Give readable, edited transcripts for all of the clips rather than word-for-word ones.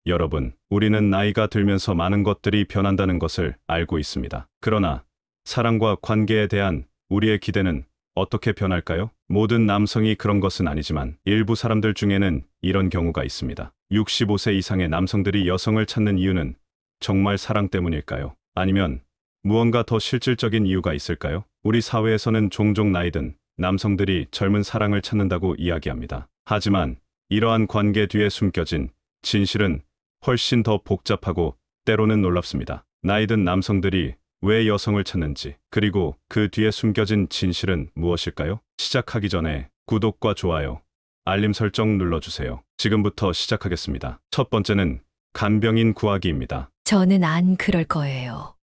여러분, 우리는 나이가 들면서 많은 것들이 변한다는 것을 알고 있습니다. 그러나 사랑과 관계에 대한 우리의 기대는 어떻게 변할까요? 모든 남성이 그런 것은 아니지만 일부 사람들 중에는 이런 경우가 있습니다. 65세 이상의 남성들이 여성을 찾는 이유는 정말 사랑 때문일까요? 아니면 무언가 더 실질적인 이유가 있을까요? 우리 사회에서는 종종 나이 든 남성들이 젊은 사랑을 찾는다고 이야기합니다. 하지만 이러한 관계 뒤에 숨겨진 진실은 훨씬 더 복잡하고 때로는 놀랍습니다. 나이 든 남성들이 왜 여성을 찾는지, 그리고 그 뒤에 숨겨진 진실은 무엇일까요? 시작하기 전에 구독과 좋아요, 알림 설정 눌러주세요. 지금부터 시작하겠습니다. 첫 번째는 간병인 구하기입니다. 저는 안 그럴 거예요.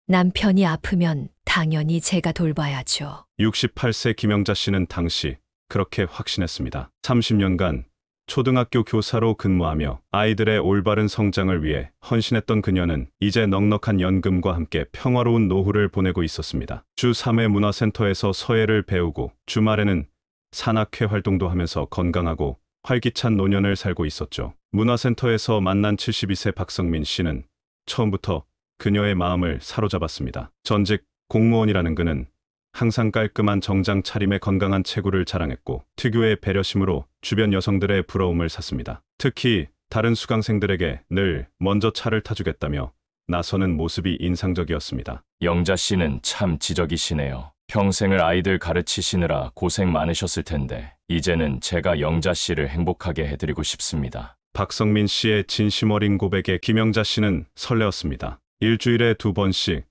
남편이 아프면 당연히 제가 돌봐야죠. 68세 김영자 씨는 당시 그렇게 확신했습니다. 30년간 초등학교 교사로 근무하며 아이들의 올바른 성장을 위해 헌신했던 그녀는 이제 넉넉한 연금과 함께 평화로운 노후를 보내고 있었습니다. 주 3회 문화센터에서 서예를 배우고 주말에는 산악회 활동도 하면서 건강하고 활기찬 노년을 살고 있었죠. 문화센터에서 만난 72세 박성민 씨는 처음부터 그녀의 마음을 사로잡았습니다. 전직 공무원이라는 그는 항상 깔끔한 정장 차림에 건강한 체구를 자랑했고 특유의 배려심으로 주변 여성들의 부러움을 샀습니다. 특히 다른 수강생들에게 늘 먼저 차를 타주겠다며 나서는 모습이 인상적이었습니다. 영자 씨는 참 지적이시네요. 평생을 아이들 가르치시느라 고생 많으셨을 텐데 이제는 제가 영자 씨를 행복하게 해드리고 싶습니다. 박성민 씨의 진심 어린 고백에 김영자 씨는 설레었습니다. 일주일에 2번씩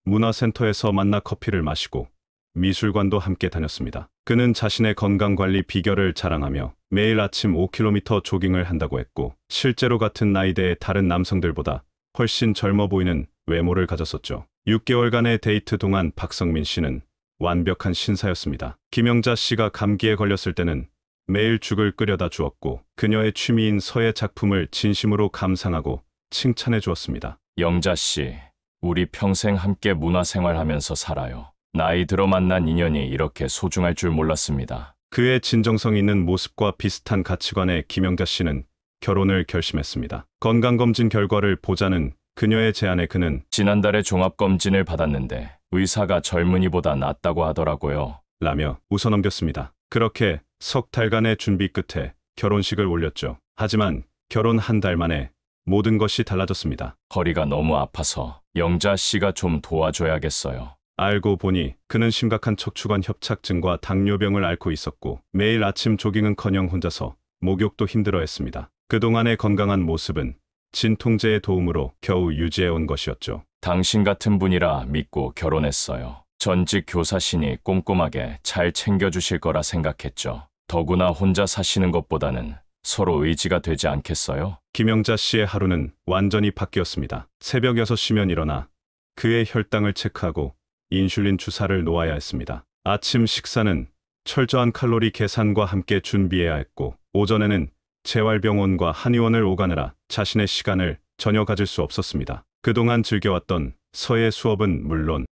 문화센터에서 만나 커피를 마시고 미술관도 함께 다녔습니다. 그는 자신의 건강관리 비결을 자랑하며 매일 아침 5km 조깅을 한다고 했고 실제로 같은 나이대의 다른 남성들보다 훨씬 젊어 보이는 외모를 가졌었죠. 6개월간의 데이트 동안 박성민 씨는 완벽한 신사였습니다. 김영자 씨가 감기에 걸렸을 때는 매일 죽을 끓여다 주었고 그녀의 취미인 서예 작품을 진심으로 감상하고 칭찬해 주었습니다. 영자 씨, 우리 평생 함께 문화생활하면서 살아요. 나이 들어 만난 인연이 이렇게 소중할 줄 몰랐습니다. 그의 진정성 있는 모습과 비슷한 가치관의 김영자 씨는 결혼을 결심했습니다. 건강검진 결과를 보자는 그녀의 제안에 그는 지난달에 종합검진을 받았는데 의사가 젊은이보다 낫다고 하더라고요. 라며 웃어넘겼습니다. 그렇게 석 달간의 준비 끝에 결혼식을 올렸죠. 하지만 결혼 한 달 만에 모든 것이 달라졌습니다. 허리가 너무 아파서 영자 씨가 좀 도와줘야겠어요. 알고 보니 그는 심각한 척추관 협착증과 당뇨병을 앓고 있었고 매일 아침 조깅은커녕 혼자서 목욕도 힘들어했습니다. 그동안의 건강한 모습은 진통제의 도움으로 겨우 유지해온 것이었죠. 당신 같은 분이라 믿고 결혼했어요. 전직 교사시니 꼼꼼하게 잘 챙겨주실 거라 생각했죠. 더구나 혼자 사시는 것보다는 서로 의지가 되지 않겠어요? 김영자 씨의 하루는 완전히 바뀌었습니다. 새벽 6시면 일어나 그의 혈당을 체크하고 인슐린 주사를 놓아야 했습니다. 아침 식사는 철저한 칼로리 계산과 함께 준비해야 했고 오전에는 재활병원과 한의원을 오가느라 자신의 시간을 전혀 가질 수 없었습니다. 그동안 즐겨왔던 서예 수업은 물론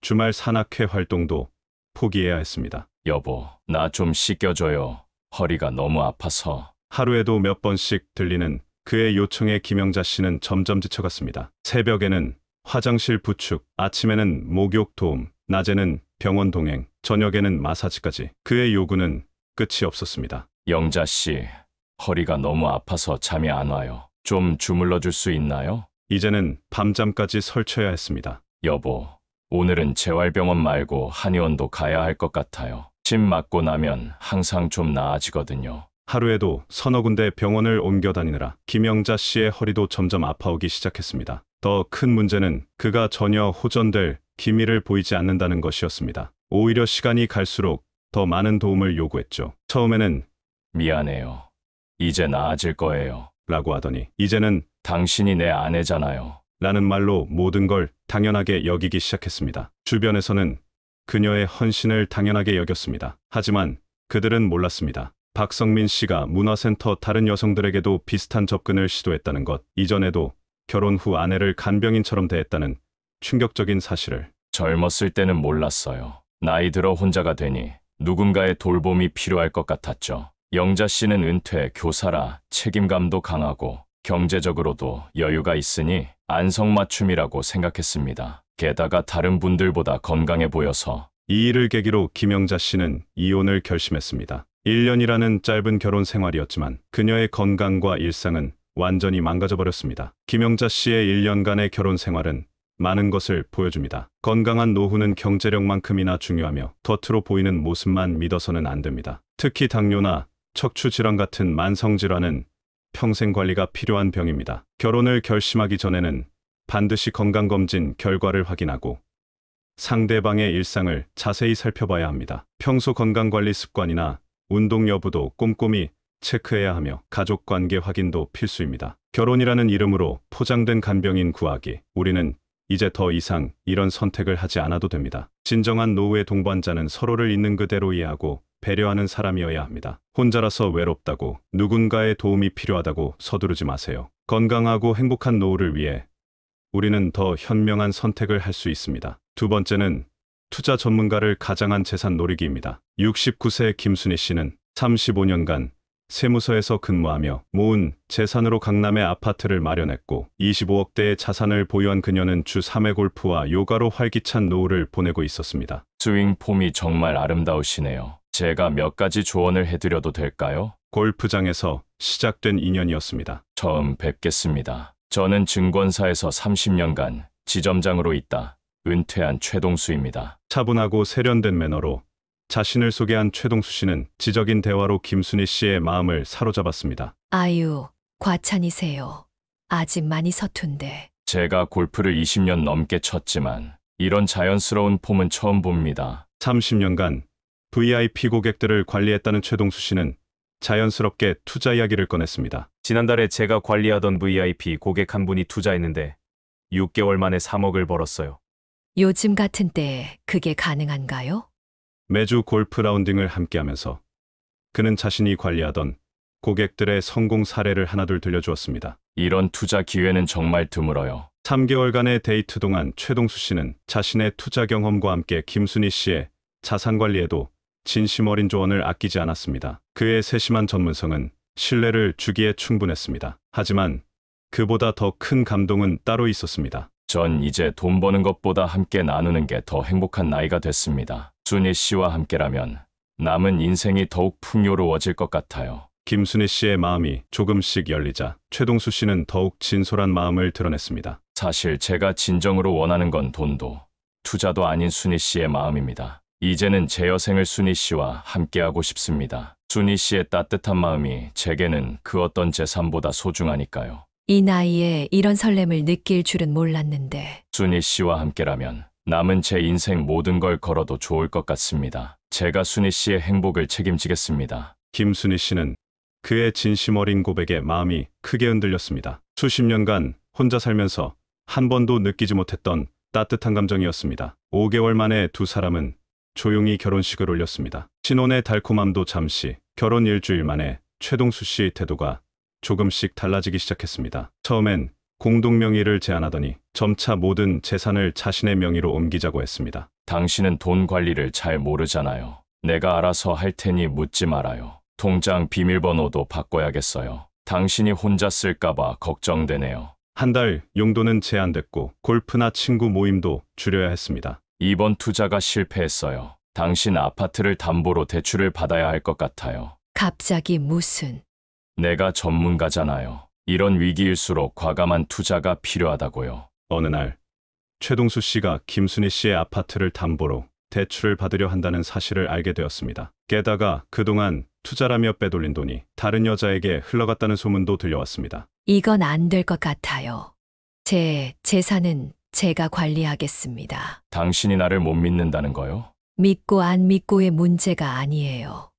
주말 산악회 활동도 포기해야 했습니다. 여보, 나 좀 씻겨줘요. 허리가 너무 아파서. 하루에도 몇 번씩 들리는 그의 요청에 김영자 씨는 점점 지쳐갔습니다. 새벽에는 화장실 부축, 아침에는 목욕 도움, 낮에는 병원 동행, 저녁에는 마사지까지. 그의 요구는 끝이 없었습니다. 영자 씨, 허리가 너무 아파서 잠이 안 와요. 좀 주물러 줄 수 있나요? 이제는 밤잠까지 설쳐야 했습니다. 여보, 오늘은 재활병원 말고 한의원도 가야 할 것 같아요. 침 맞고 나면 항상 좀 나아지거든요. 하루에도 서너 군데 병원을 옮겨 다니느라 김영자 씨의 허리도 점점 아파오기 시작했습니다. 더 큰 문제는 그가 전혀 호전될 기미를 보이지 않는다는 것이었습니다. 오히려 시간이 갈수록 더 많은 도움을 요구했죠. 처음에는 미안해요. 이제 나아질 거예요. 라고 하더니 이제는 당신이 내 아내잖아요. 라는 말로 모든 걸 당연하게 여기기 시작했습니다. 주변에서는 그녀의 헌신을 당연하게 여겼습니다. 하지만 그들은 몰랐습니다. 박성민 씨가 문화센터 다른 여성들에게도 비슷한 접근을 시도했다는 것, 이전에도 결혼 후 아내를 간병인처럼 대했다는 충격적인 사실을. 젊었을 때는 몰랐어요. 나이 들어 혼자가 되니 누군가의 돌봄이 필요할 것 같았죠. 영자 씨는 은퇴 교사라 책임감도 강하고 경제적으로도 여유가 있으니 안성맞춤이라고 생각했습니다. 게다가 다른 분들보다 건강해 보여서 이 일을 계기로 김영자 씨는 이혼을 결심했습니다. 1년이라는 짧은 결혼 생활이었지만 그녀의 건강과 일상은 완전히 망가져 버렸습니다. 김영자 씨의 1년간의 결혼 생활은 많은 것을 보여줍니다. 건강한 노후는 경제력만큼이나 중요하며 겉으로 보이는 모습만 믿어서는 안 됩니다. 특히 당뇨나 척추질환 같은 만성질환은 평생 관리가 필요한 병입니다. 결혼을 결심하기 전에는 반드시 건강검진 결과를 확인하고 상대방의 일상을 자세히 살펴봐야 합니다. 평소 건강관리 습관이나 운동 여부도 꼼꼼히 체크해야 하며 가족관계 확인도 필수입니다. 결혼이라는 이름으로 포장된 간병인 구하기. 우리는 이제 더 이상 이런 선택을 하지 않아도 됩니다. 진정한 노후의 동반자는 서로를 있는 그대로 이해하고 배려하는 사람이어야 합니다. 혼자라서 외롭다고, 누군가의 도움이 필요하다고 서두르지 마세요. 건강하고 행복한 노후를 위해 우리는 더 현명한 선택을 할 수 있습니다. 두 번째는 투자 전문가를 가장한 재산 노리기입니다. 69세 김순희 씨는 35년간 세무서에서 근무하며 모은 재산으로 강남에 아파트를 마련했고 25억대의 자산을 보유한 그녀는 주 3회 골프와 요가로 활기찬 노후를 보내고 있었습니다. 스윙 폼이 정말 아름다우시네요. 제가 몇 가지 조언을 해드려도 될까요? 골프장에서 시작된 인연이었습니다. 처음 뵙겠습니다. 저는 증권사에서 30년간 지점장으로 있다 은퇴한 최동수입니다. 차분하고 세련된 매너로 자신을 소개한 최동수 씨는 지적인 대화로 김순희 씨의 마음을 사로잡았습니다. 아유, 과찬이세요. 아직 많이 서툰데. 제가 골프를 20년 넘게 쳤지만 이런 자연스러운 폼은 처음 봅니다. 30년간 VIP 고객들을 관리했다는 최동수 씨는 자연스럽게 투자 이야기를 꺼냈습니다. 지난달에 제가 관리하던 VIP 고객 한 분이 투자했는데 6개월 만에 3억을 벌었어요. 요즘 같은 때에 그게 가능한가요? 매주 골프 라운딩을 함께하면서 그는 자신이 관리하던 고객들의 성공 사례를 하나둘 들려주었습니다. 이런 투자 기회는 정말 드물어요. 3개월간의 데이트 동안 최동수 씨는 자신의 투자 경험과 함께 김순희 씨의 자산 관리에도 진심 어린 조언을 아끼지 않았습니다. 그의 세심한 전문성은 신뢰를 주기에 충분했습니다. 하지만 그보다 더 큰 감동은 따로 있었습니다. 전 이제 돈 버는 것보다 함께 나누는 게 더 행복한 나이가 됐습니다. 순희 씨와 함께라면 남은 인생이 더욱 풍요로워질 것 같아요. 김순희 씨의 마음이 조금씩 열리자 최동수 씨는 더욱 진솔한 마음을 드러냈습니다. 사실 제가 진정으로 원하는 건 돈도 투자도 아닌 순희 씨의 마음입니다. 이제는 제 여생을 순희 씨와 함께하고 싶습니다. 순희 씨의 따뜻한 마음이 제게는 그 어떤 재산보다 소중하니까요. 이 나이에 이런 설렘을 느낄 줄은 몰랐는데. 순희 씨와 함께라면 남은 제 인생 모든 걸 걸어도 좋을 것 같습니다. 제가 순희 씨의 행복을 책임지겠습니다. 김순희 씨는 그의 진심 어린 고백에 마음이 크게 흔들렸습니다. 수십 년간 혼자 살면서 한 번도 느끼지 못했던 따뜻한 감정이었습니다. 5개월 만에 두 사람은 조용히 결혼식을 올렸습니다. 신혼의 달콤함도 잠시, 결혼 일주일 만에 최동수 씨의 태도가 조금씩 달라지기 시작했습니다. 처음엔 공동 명의를 제안하더니 점차 모든 재산을 자신의 명의로 옮기자고 했습니다. 당신은 돈 관리를 잘 모르잖아요. 내가 알아서 할 테니 묻지 말아요. 통장 비밀번호도 바꿔야겠어요. 당신이 혼자 쓸까봐 걱정되네요. 한 달 용도는 제한됐고 골프나 친구 모임도 줄여야 했습니다. 이번 투자가 실패했어요. 당신 아파트를 담보로 대출을 받아야 할 것 같아요. 갑자기 무슨. 내가 전문가잖아요. 이런 위기일수록 과감한 투자가 필요하다고요. 어느 날 최동수 씨가 김순희 씨의 아파트를 담보로 대출을 받으려 한다는 사실을 알게 되었습니다. 게다가 그동안 투자라며 빼돌린 돈이 다른 여자에게 흘러갔다는 소문도 들려왔습니다. 이건 안 될 것 같아요. 제 재산은 제가 관리하겠습니다. 당신이 나를 못 믿는다는 거요? 믿고 안 믿고의 문제가 아니에요.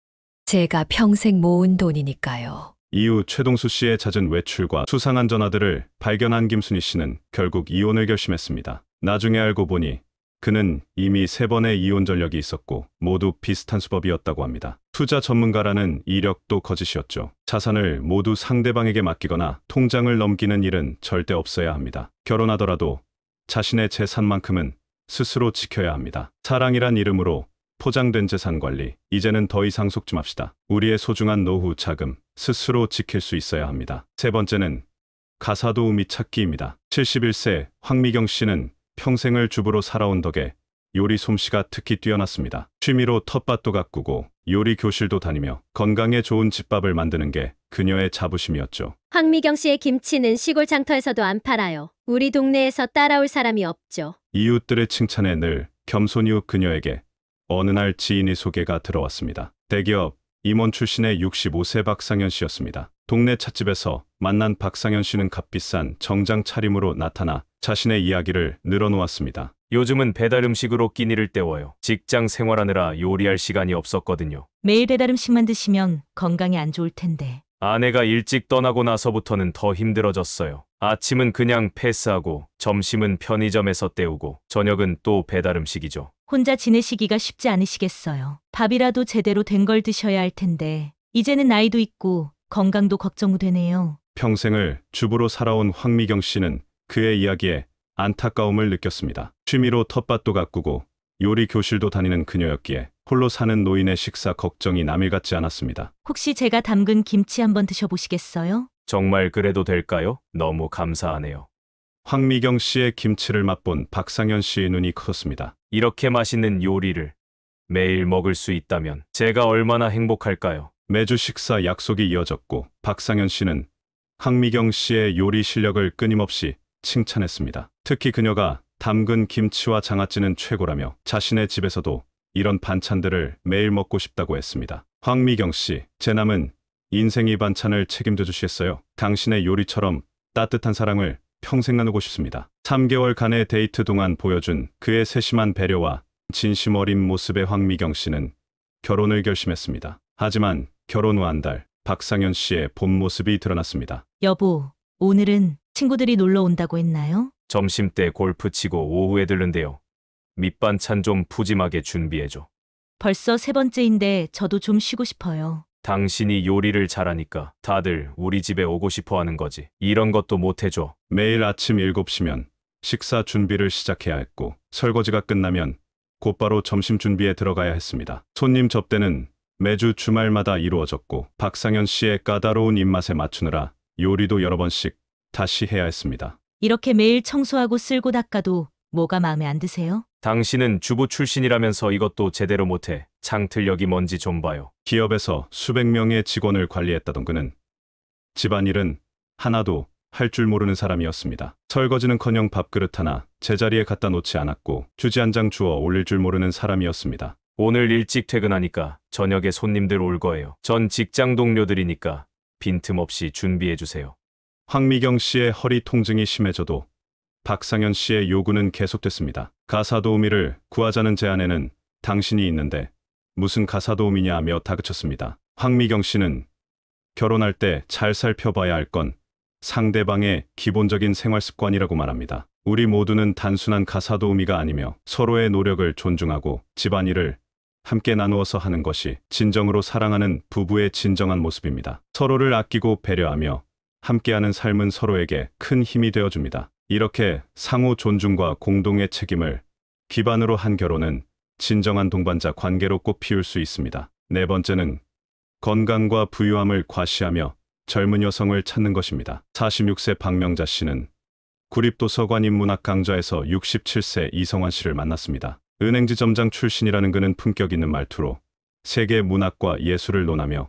제가 평생 모은 돈이니까요. 이후 최동수 씨의 잦은 외출과 수상한 전화들을 발견한 김순희 씨는 결국 이혼을 결심했습니다. 나중에 알고 보니 그는 이미 3번의 이혼 전력이 있었고 모두 비슷한 수법이었다고 합니다. 투자 전문가라는 이력도 거짓이었죠. 자산을 모두 상대방에게 맡기거나 통장을 넘기는 일은 절대 없어야 합니다. 결혼하더라도 자신의 재산만큼은 스스로 지켜야 합니다. 사랑이란 이름으로 포장된 재산 관리, 이제는 더 이상 속지 맙시다. 우리의 소중한 노후 자금, 스스로 지킬 수 있어야 합니다. 세 번째는 가사도우미 찾기입니다. 71세 황미경 씨는 평생을 주부로 살아온 덕에 요리 솜씨가 특히 뛰어났습니다. 취미로 텃밭도 가꾸고 요리 교실도 다니며 건강에 좋은 집밥을 만드는 게 그녀의 자부심이었죠. 황미경 씨의 김치는 시골 장터에서도 안 팔아요. 우리 동네에서 따라올 사람이 없죠. 이웃들의 칭찬에 늘 겸손이웃 그녀에게 어느 날 지인의 소개가 들어왔습니다. 대기업 임원 출신의 65세 박상현 씨였습니다. 동네 찻집에서 만난 박상현 씨는 값비싼 정장 차림으로 나타나 자신의 이야기를 늘어놓았습니다. 요즘은 배달 음식으로 끼니를 때워요. 직장 생활하느라 요리할 시간이 없었거든요. 매일 배달 음식만 드시면 건강에 안 좋을 텐데. 아내가 일찍 떠나고 나서부터는 더 힘들어졌어요. 아침은 그냥 패스하고 점심은 편의점에서 때우고 저녁은 또 배달 음식이죠. 혼자 지내시기가 쉽지 않으시겠어요. 밥이라도 제대로 된 걸 드셔야 할 텐데. 이제는 나이도 있고 건강도 걱정되네요. 평생을 주부로 살아온 황미경 씨는 그의 이야기에 안타까움을 느꼈습니다. 취미로 텃밭도 가꾸고 요리 교실도 다니는 그녀였기에 홀로 사는 노인의 식사 걱정이 남일 같지 않았습니다. 혹시 제가 담근 김치 한번 드셔보시겠어요? 정말 그래도 될까요? 너무 감사하네요. 황미경 씨의 김치를 맛본 박상현 씨의 눈이 컸습니다. 이렇게 맛있는 요리를 매일 먹을 수 있다면 제가 얼마나 행복할까요? 매주 식사 약속이 이어졌고 박상현 씨는 황미경 씨의 요리 실력을 끊임없이 칭찬했습니다. 특히 그녀가 담근 김치와 장아찌는 최고라며 자신의 집에서도 이런 반찬들을 매일 먹고 싶다고 했습니다. 황미경 씨, 제 남은 인생이 반찬을 책임져 주시겠어요? 당신의 요리처럼 따뜻한 사랑을 평생 나누고 싶습니다. 3개월간의 데이트 동안 보여준 그의 세심한 배려와 진심 어린 모습의 황미경 씨는 결혼을 결심했습니다. 하지만 결혼 후 한 달, 박상현 씨의 본 모습이 드러났습니다. 여보, 오늘은 친구들이 놀러 온다고 했나요? 점심 때 골프 치고 오후에 들른대요. 밑반찬 좀 푸짐하게 준비해줘. 벌써 세 번째인데 저도 좀 쉬고 싶어요. 당신이 요리를 잘하니까 다들 우리 집에 오고 싶어 하는 거지. 이런 것도 못 해줘. 매일 아침 7시면 식사 준비를 시작해야 했고 설거지가 끝나면 곧바로 점심 준비에 들어가야 했습니다. 손님 접대는 매주 주말마다 이루어졌고 박상현 씨의 까다로운 입맛에 맞추느라 요리도 여러 번씩 다시 해야 했습니다. 이렇게 매일 청소하고 쓸고 닦아도 뭐가 마음에 안 드세요? 당신은 주부 출신이라면서 이것도 제대로 못해. 창틀력이 뭔지 좀 봐요. 기업에서 수백 명의 직원을 관리했다던 그는 집안일은 하나도 할 줄 모르는 사람이었습니다. 설거지는커녕 밥그릇 하나 제자리에 갖다 놓지 않았고 휴지 한 장 주워 올릴 줄 모르는 사람이었습니다. 오늘 일찍 퇴근하니까 저녁에 손님들 올 거예요. 전 직장 동료들이니까 빈틈없이 준비해주세요. 황미경 씨의 허리 통증이 심해져도 박상현 씨의 요구는 계속됐습니다. 가사도우미를 구하자는 제안에는 당신이 있는데 무슨 가사도우미냐 하며 다그쳤습니다. 황미경 씨는 결혼할 때 잘 살펴봐야 할 건 상대방의 기본적인 생활 습관이라고 말합니다. 우리 모두는 단순한 가사도우미가 아니며 서로의 노력을 존중하고 집안일을 함께 나누어서 하는 것이 진정으로 사랑하는 부부의 진정한 모습입니다. 서로를 아끼고 배려하며 함께하는 삶은 서로에게 큰 힘이 되어줍니다. 이렇게 상호 존중과 공동의 책임을 기반으로 한 결혼은 진정한 동반자 관계로 꽃피울 수 있습니다. 네 번째는 건강과 부유함을 과시하며 젊은 여성을 찾는 것입니다. 46세 박명자 씨는 구립도서관 인문학 강좌에서 67세 이성환 씨를 만났습니다. 은행지 점장 출신이라는 그는 품격 있는 말투로 세계 문학과 예술을 논하며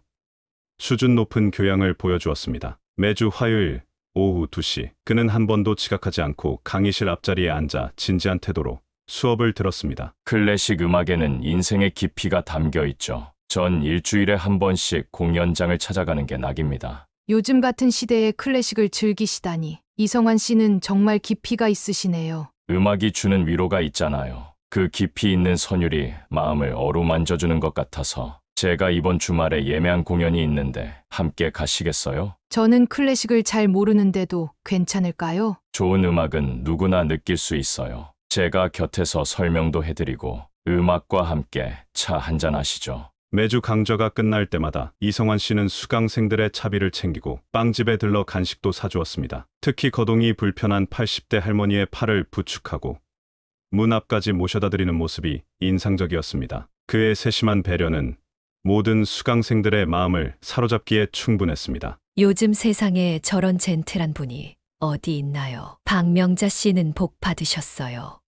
수준 높은 교양을 보여주었습니다. 매주 화요일 오후 2시 그는 한 번도 지각하지 않고 강의실 앞자리에 앉아 진지한 태도로 수업을 들었습니다. 클래식 음악에는 인생의 깊이가 담겨 있죠. 전 일주일에 한 번씩 공연장을 찾아가는 게 낙입니다. 요즘 같은 시대에 클래식을 즐기시다니 이성환 씨는 정말 깊이가 있으시네요. 음악이 주는 위로가 있잖아요. 그 깊이 있는 선율이 마음을 어루만져주는 것 같아서 제가 이번 주말에 예매한 공연이 있는데 함께 가시겠어요? 저는 클래식을 잘 모르는데도 괜찮을까요? 좋은 음악은 누구나 느낄 수 있어요. 제가 곁에서 설명도 해드리고 음악과 함께 차 한잔 하시죠. 매주 강좌가 끝날 때마다 이성환 씨는 수강생들의 차비를 챙기고 빵집에 들러 간식도 사주었습니다. 특히 거동이 불편한 80대 할머니의 팔을 부축하고 문 앞까지 모셔다 드리는 모습이 인상적이었습니다. 그의 세심한 배려는 모든 수강생들의 마음을 사로잡기에 충분했습니다. 요즘 세상에 저런 젠틀한 분이 어디 있나요? 박명자 씨는 복 받으셨어요.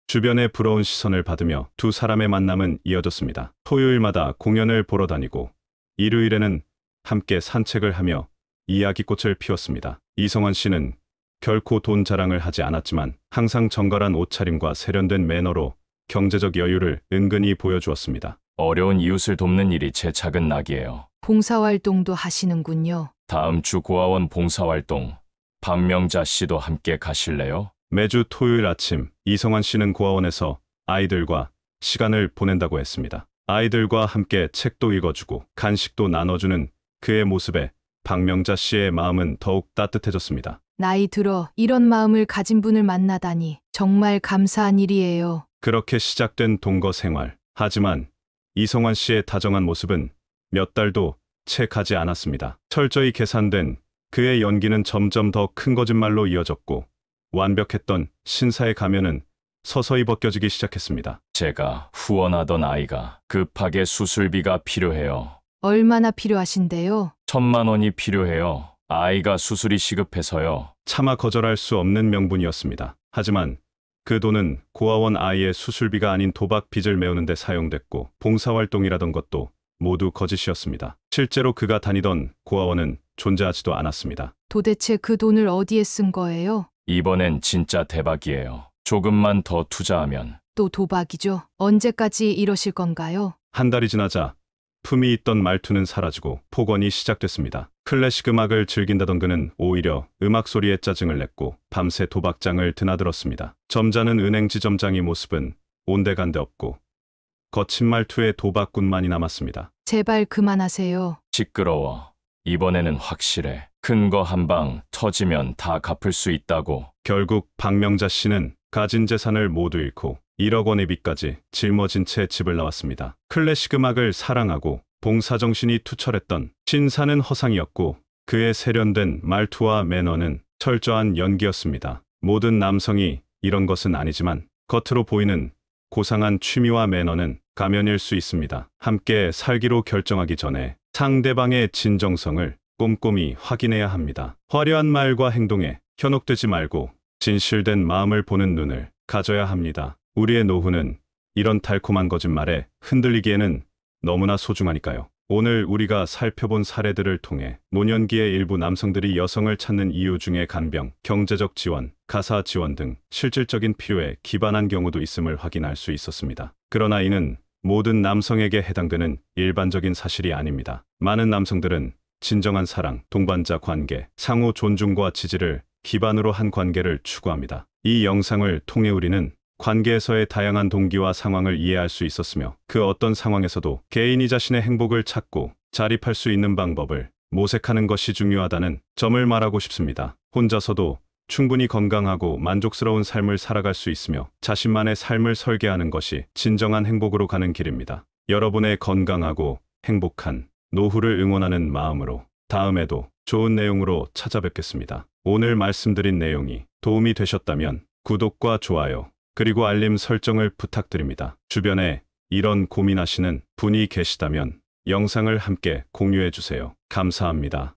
주변의 부러운 시선을 받으며 두 사람의 만남은 이어졌습니다. 토요일마다 공연을 보러 다니고 일요일에는 함께 산책을 하며 이야기꽃을 피웠습니다. 이성환 씨는 결코 돈 자랑을 하지 않았지만 항상 정갈한 옷차림과 세련된 매너로 경제적 여유를 은근히 보여주었습니다. 어려운 이웃을 돕는 일이 제 작은 낙이에요. 봉사활동도 하시는군요. 다음 주 고아원 봉사활동, 박명자 씨도 함께 가실래요? 매주 토요일 아침 이성환 씨는 고아원에서 아이들과 시간을 보낸다고 했습니다. 아이들과 함께 책도 읽어주고 간식도 나눠주는 그의 모습에 박명자 씨의 마음은 더욱 따뜻해졌습니다. 나이 들어 이런 마음을 가진 분을 만나다니 정말 감사한 일이에요. 그렇게 시작된 동거 생활. 하지만 이성환 씨의 다정한 모습은 몇 달도 채 가지 않았습니다. 철저히 계산된 그의 연기는 점점 더 큰 거짓말로 이어졌고 완벽했던 신사의 가면은 서서히 벗겨지기 시작했습니다. 제가 후원하던 아이가 급하게 수술비가 필요해요. 얼마나 필요하신데요? 1,000만 원이 필요해요. 아이가 수술이 시급해서요. 차마 거절할 수 없는 명분이었습니다. 하지만 그 돈은 고아원 아이의 수술비가 아닌 도박 빚을 메우는 데 사용됐고 봉사활동이라던 것도 모두 거짓이었습니다. 실제로 그가 다니던 고아원은 존재하지도 않았습니다. 도대체 그 돈을 어디에 쓴 거예요? 이번엔 진짜 대박이에요. 조금만 더 투자하면. 또 도박이죠. 언제까지 이러실 건가요? 한 달이 지나자 품이 있던 말투는 사라지고 폭언이 시작됐습니다. 클래식 음악을 즐긴다던 그는 오히려 음악 소리에 짜증을 냈고 밤새 도박장을 드나들었습니다. 점잖은 은행지 점장의 모습은 온데간데 없고 거친 말투의 도박꾼만이 남았습니다. 제발 그만하세요. 시끄러워. 이번에는 확실해. 큰 거 한 방 터지면 다 갚을 수 있다고. 결국 박명자 씨는 가진 재산을 모두 잃고 1억 원의 빚까지 짊어진 채 집을 나왔습니다. 클래식 음악을 사랑하고 봉사정신이 투철했던 신사는 허상이었고 그의 세련된 말투와 매너는 철저한 연기였습니다. 모든 남성이 이런 것은 아니지만 겉으로 보이는 고상한 취미와 매너는 가면일 수 있습니다. 함께 살기로 결정하기 전에 상대방의 진정성을 꼼꼼히 확인해야 합니다. 화려한 말과 행동에 현혹되지 말고 진실된 마음을 보는 눈을 가져야 합니다. 우리의 노후는 이런 달콤한 거짓말에 흔들리기에는 너무나 소중하니까요. 오늘 우리가 살펴본 사례들을 통해 노년기의 일부 남성들이 여성을 찾는 이유 중에 간병, 경제적 지원, 가사 지원 등 실질적인 필요에 기반한 경우도 있음을 확인할 수 있었습니다. 그러나 이는 모든 남성에게 해당되는 일반적인 사실이 아닙니다. 많은 남성들은 진정한 사랑, 동반자 관계, 상호 존중과 지지를 기반으로 한 관계를 추구합니다. 이 영상을 통해 우리는 관계에서의 다양한 동기와 상황을 이해할 수 있었으며 그 어떤 상황에서도 개인이 자신의 행복을 찾고 자립할 수 있는 방법을 모색하는 것이 중요하다는 점을 말하고 싶습니다. 혼자서도 충분히 건강하고 만족스러운 삶을 살아갈 수 있으며 자신만의 삶을 설계하는 것이 진정한 행복으로 가는 길입니다. 여러분의 건강하고 행복한 노후를 응원하는 마음으로 다음에도 좋은 내용으로 찾아뵙겠습니다. 오늘 말씀드린 내용이 도움이 되셨다면 구독과 좋아요 그리고 알림 설정을 부탁드립니다. 주변에 이런 고민하시는 분이 계시다면 영상을 함께 공유해 주세요. 감사합니다.